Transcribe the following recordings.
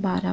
12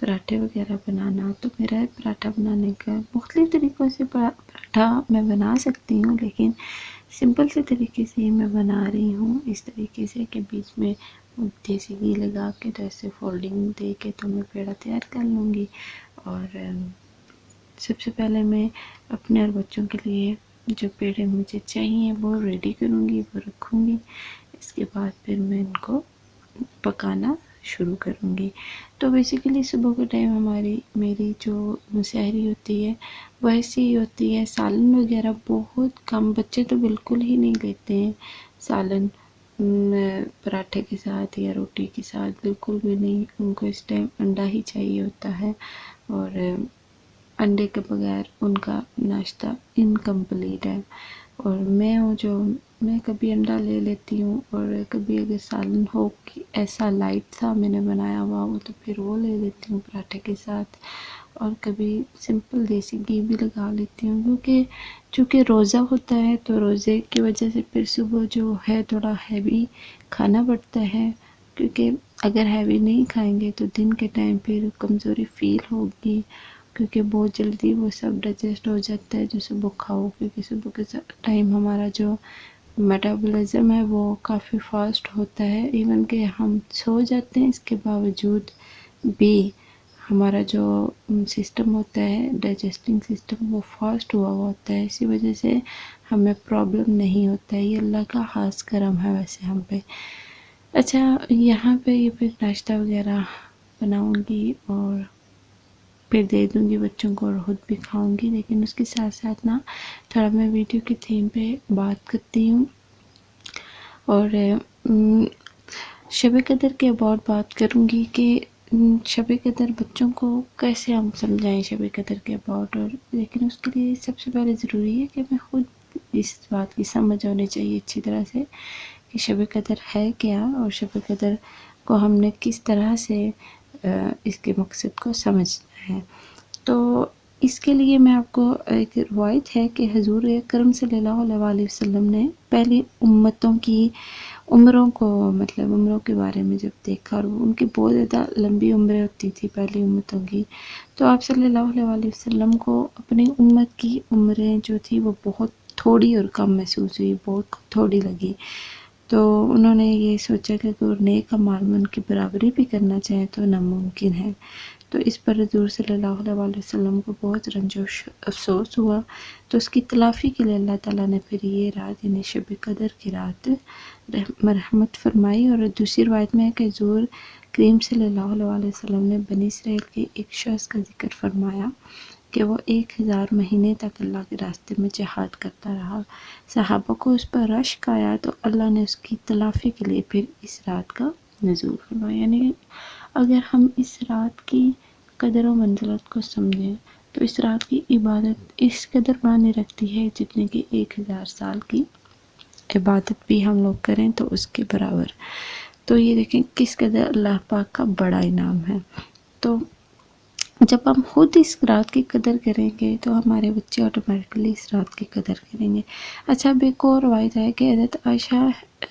پراٹھے وغیرہ بنانا، تو میرا پراٹھا بنانے کا مختلف طریقوں سے پراٹھا میں بنا سکتی ہوں، لیکن سمپل سے طریقے سے ہی میں بنا رہی ہوں، اس طریقے سے کہ بیچ میں دیسی گھی لگا کے تو ایسے فولڈنگ دے کے تو میں پیڑا تیار کر لوں گی. اور سب سے پہلے میں اپنے اور بچوں کے لیے جو پیڑے مجھے چاہیے وہ ریڈی کروں گی، وہ رکھوں گی. اس کے بعد پھر میں ان کو پکانا شروع کروں گی. تو بیسیکلی صبح کے ٹائم میری جو سحری ہوتی ہے وہ ایسی ہی ہوتی ہے. سالن وغیرہ بہت کم، بچے تو بالکل ہی نہیں لیتے ہیں سالن پراٹھے کے ساتھ یا روٹی کے ساتھ، بالکل بھی نہیں. ان کو اس ٹائم انڈا ہی چاہیے ہوتا ہے، اور انڈے کے بغیر ان کا ناشتہ انکمپلیٹ ہے. اور میں کبھی انڈا لے لیتی ہوں، اور کبھی اگر سالن ہو کہ ایسا لائٹ سا میں نے بنایا ہوا ہو تو پھر وہ لے لیتی ہوں پراٹھے کے ساتھ. اور کبھی سمپل دیسی گھی بھی لگا لیتی ہوں، چونکہ روزہ ہوتا ہے تو روزے کی وجہ سے پھر صبح جو ہے تھوڑا ہیوی کھانا پڑتا ہے، کیونکہ اگر ہیوی نہیں کھائیں گے تو دن کے ٹائم پھر کمزوری فیل ہوگی، کیونکہ بہت جلدی وہ سب ڈائجسٹ ہو جاتا ہے جو صبح کھاؤ. کیونکہ صبح کے ٹائم ہمارا جو میٹابولزم ہے وہ کافی فاسٹ ہوتا ہے، ایون کہ ہم سو جاتے ہیں اس کے باوجود بھی ہمارا جو سسٹم ہوتا ہے ڈائجسٹنگ سسٹم وہ فاسٹ ہوا ہوتا ہے. اسی وجہ سے ہمیں پرابلم نہیں ہوتا ہے. یہ اللہ کا خاص کرم ہے ویسے ہم پہ. اچھا، یہاں پہ یہ پھر ناشتہ وغیرہ بناؤں گی اور پھر دے دوں گی بچوں کو اور خود بھی کھاؤں گی. لیکن اس کے ساتھ ساتھ تھوڑا میں ویڈیو کی تھیم پہ بات کرتی ہوں، اور شب قدر کے اباؤٹ بات کروں گی کہ شب قدر بچوں کو کیسے ہم سمجھائیں شب قدر کے اباؤٹ. اور لیکن اس کے لیے سب سے پہلے ضروری ہے کہ میں خود اس بات کی سمجھ ہونی چاہیے اچھی طرح سے کہ شب قدر ہے کیا، اور شب قدر کو ہم نے کس طرح سے اس کے مقصد کو سمجھنا ہے. تو اس کے لیے میں آپ کو ایک روایت ہے کہ حضور اکرم صلی اللہ علیہ وسلم نے پہلی امتوں کی عمروں کے بارے میں جب دیکھا، اور ان کی بہت زیادہ لمبی عمریں ہوتی تھی پہلی امتوں کی، تو آپ صلی اللہ علیہ وسلم کو اپنی امت کی عمریں جو تھی وہ بہت تھوڑی اور کم محسوس ہوئی، بہت تھوڑی لگی. تو انہوں نے یہ سوچا کہ اگر نیک اعمال میں ان کی برابری بھی کرنا چاہیں تو ناممکن ہے. تو اس پر حضور صلی اللہ علیہ وسلم کو بہت رنج و افسوس ہوا. تو اس کی تلافی کے لیے اللہ تعالیٰ نے پھر یہ رات یعنی شب قدر کی رات مرحمت فرمائی. اور دوسری روایت میں ہے کہ حضور کریم صلی اللہ علیہ وسلم نے بنی اسرائیل کے ایک شخص کا ذکر فرمایا کہ وہ 1000 مہینے تک اللہ کے راستے میں جہاد کرتا رہا. صحابہ کو اس پر رشک آیا تو اللہ نے اس کی تلافی کے لیے پھر اس رات کا نزول فرمایا. یعنی اگر ہم اس رات کی قدر و منزلت کو سمجھیں تو اس رات کی عبادت اس قدر معنی رکھتی ہے جتنے کہ 1000 سال کی عبادت بھی ہم لوگ کریں تو اس کے برابر. تو یہ دیکھیں کس قدر اللہ پاک کا بڑا انعام ہے. تو جب ہم خود اس رات کی قدر کریں گے تو ہمارے بچے آٹومیٹکلی اس رات کی قدر کریں گے. اچھا، اب ایک اور روایت ہے کہ حضرت عائشہ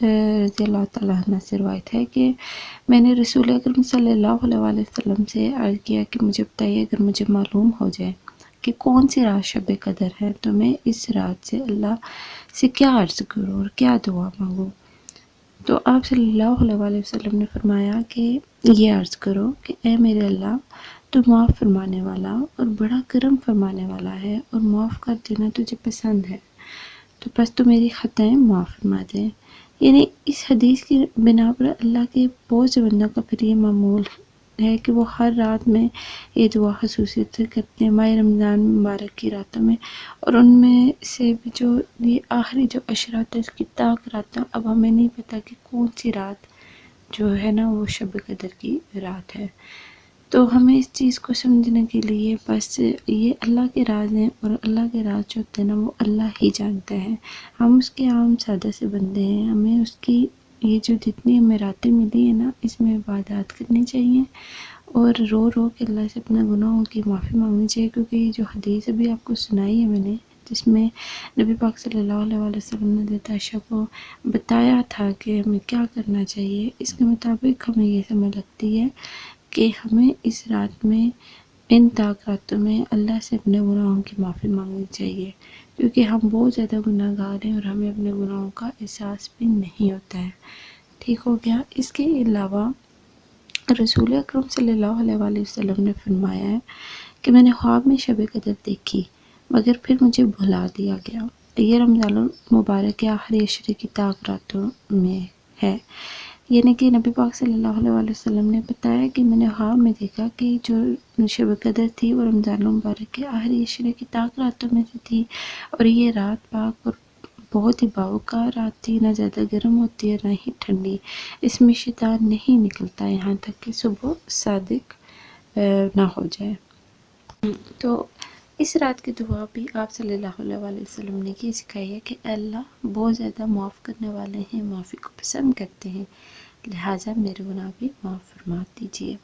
رضی اللہ تعالیٰ عنہ سے روایت ہے کہ میں نے رسول اکرم صلی اللہ علیہ وسلم سے عرض کیا کہ مجھے بتائیے اگر مجھے معلوم ہو جائے کہ کون سی رات شب قدر ہے تو میں اس رات سے اللہ سے کیا عرض کروں اور کیا دعا مانگوں. تو آپ صلی اللہ علیہ وسلم نے فرمایا کہ یہ عرض کرو کہ اے میرے اللہ، تو معاف فرمانے والا اور بڑا کرم فرمانے والا ہے، اور معاف کر دینا تجھے پسند ہے، تو بس تو میری خطائیں معاف فرما دے. یعنی اس حدیث کی بنا پر اللہ کے بہت سے بندوں کا پھر یہ معمول ہے کہ وہ ہر رات میں یہ دعا خصوصیت سے کرتے ہیں ماہ رمضان مبارک کی راتوں میں. اور ان میں سے بھی جو یہ آخری جو عشرات ہے اس کی طاق رات، اب ہمیں نہیں پتہ کہ کون سی رات جو ہے نا وہ شب قدر کی رات ہے. تو ہمیں اس چیز کو سمجھنے کے لیے بس یہ اللہ کے راز ہیں، اور اللہ کے راز جو ہوتے ہیں نا وہ اللہ ہی جانتا ہے. ہم اس کے عام سادہ سے بندے ہیں. ہمیں اس کی یہ جو جتنی ہمیں راتیں ملی ہیں نا اس میں عبادات کرنی چاہیے، اور رو کے اللہ سے اپنے گناہوں کی معافی مانگنی چاہیے. کیونکہ یہ جو حدیث ابھی آپ کو سنائی ہے میں نے، جس میں نبی پاک صلی اللہ علیہ وسلم نے حضرت عائشہ کو بتایا تھا کہ ہمیں کیا کرنا چاہیے، اس کے مطابق ہمیں یہ سمجھ لگتی ہے کہ ہمیں اس رات میں ان راتوں میں اللہ سے اپنے گناہوں کی معافی مانگنی چاہیے، کیونکہ ہم بہت زیادہ گناہ گار ہیں اور ہمیں اپنے گناہوں کا احساس بھی نہیں ہوتا ہے۔ ٹھیک ہو گیا۔ اس کے علاوہ رسول اکرم صلی اللہ علیہ وآلہ وسلم نے فرمایا ہے کہ میں نے خواب میں شب قدر دیکھی مگر پھر مجھے بھلا دیا گیا۔ یہ رمضان المبارک کے آخری عشرے کی راتوں میں ہے، یعنی کہ نبی پاک صلی اللہ علیہ وآلہ وسلم نے بتایا کہ میں نے خواب میں دیکھا کہ جو شب قدر تھی وہ رمضان المبارک کے آخری عشرے کی راتوں میں سے تھی، اور یہ رات پاک اور بہت ہی باوقار رات تھی، نہ زیادہ گرم ہوتی ہے نہ ہی ٹھنڈی، اس میں شیطان نہیں نکلتا یہاں تک کہ صبح صادق نہ ہو جائے۔ تو اس رات کی دعا بھی آپ صلی اللہ علیہ وآلہ وسلم نے یہ سکھائی ہے کہ اللہ بہت زیادہ معاف کرنے والے ہیں، معافی کو پسند کرتے ہیں، لہٰذا میرے گناہ بھی معاف فرما دیجیے۔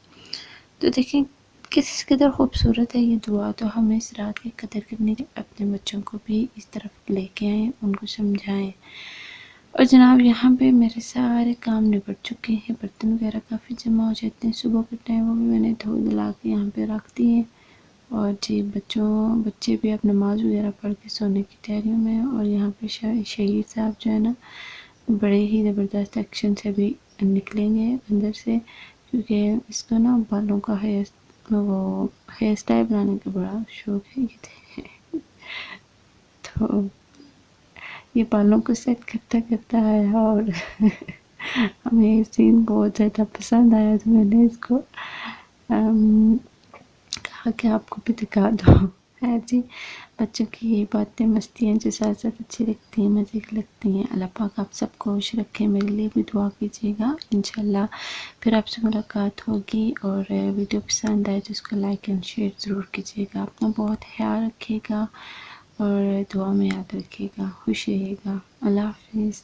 تو دیکھیں کس قدر خوبصورت ہے یہ دعا، تو ہمیں اس رات کی قدر کرنی چاہیے، اپنے بچوں کو بھی اس طرف لے کے آئیں، ان کو سمجھائیں۔ اور جناب یہاں پہ میرے سارے کام نپٹ چکے ہیں، برتن وغیرہ کافی جمع ہو جاتے ہیں صبح کے ٹائم، وہ بھی میں نے دھو دلا کے یہاں پہ رکھ دی ہیں، اور جی بچے بھی اب نماز وغیرہ پڑھ کے سونے کی تیاریوں میں ہیں، اور یہاں پہ شہید صاحب جو ہے نا بڑے ہی زبردست ایکشن سے بھی نکلیں گے اندر سے، کیونکہ اس کو نا بالوں کا ہیئر اسٹائل بنانے کا بڑا شوق ہے، تو یہ بالوں کو سیٹ کرتا کرتا آیا اور ہمیں یہ سین بہت زیادہ پسند آیا، تو میں نے اس کو کہا کہ آپ کو بھی دکھا دو۔ ہے جی، بچوں کی یہ باتیں مستیاں جو ساتھ ساتھ اچھی لگتی ہیں، مزے کی لگتی ہیں۔ اللہ پاک آپ سب کو خوش رکھے، میرے لیے بھی دعا کیجیے گا، انشاءاللہ پھر آپ سے ملاقات ہوگی، اور ویڈیو پسند آئے تو اس کو لائک اینڈ شیئر ضرور کیجیے گا۔ اپنا بہت خیال رکھیے گا اور دعا میں یاد رکھیے گا، خوش رہیے گا۔ اللہ حافظ۔